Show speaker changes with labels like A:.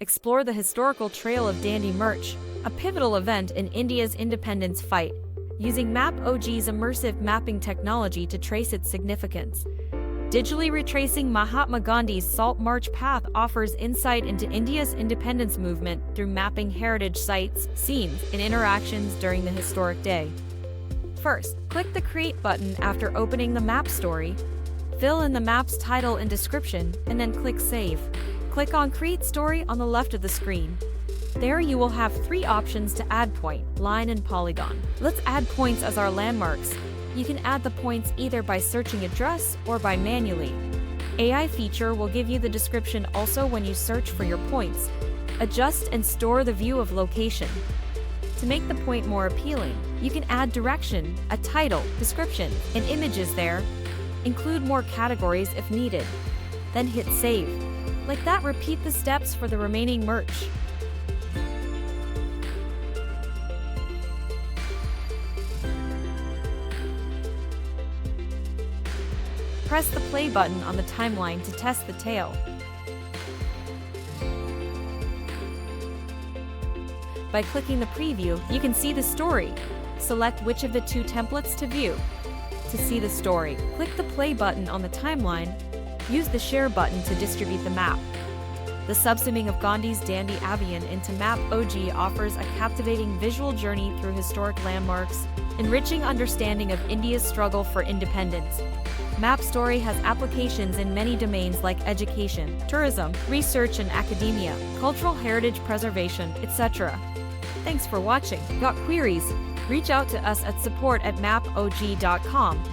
A: Explore the historical trail of Dandi March, a pivotal event in India's independence fight, using MAPOG's immersive mapping technology to trace its significance. Digitally retracing Mahatma Gandhi's Salt March path offers insight into India's independence movement through mapping heritage sites, scenes, and interactions during the historic day. First, click the Create button after opening the MAPSTORY. Fill in the map's title and description, and then click Save. Click on Create Story on the left of the screen. There you will have 3 options to add point, line, and polygon. Let's add points as our landmarks. You can add the points either by searching address or by manually. AI feature will give you the description also when you search for your points. Adjust and store the view of location. To make the point more appealing, you can add direction, a title, description, and images there. Include more categories if needed. Then hit Save. Like that, repeat the steps for the remaining merch. Press the play button on the timeline to test the tale. By clicking the preview, you can see the story. Select which of the 2 templates to view. To see the story, click the play button on the timeline. Use the share button to distribute the map. The subsumming of Gandhi's Dandi Aviyan into MAPOG offers a captivating visual journey through historic landmarks, enriching understanding of India's struggle for independence. MAPSTORY has applications in many domains like education, tourism, research and academia, cultural heritage preservation, etc. Thanks for watching. Got queries? Reach out to us at support@mapog.com.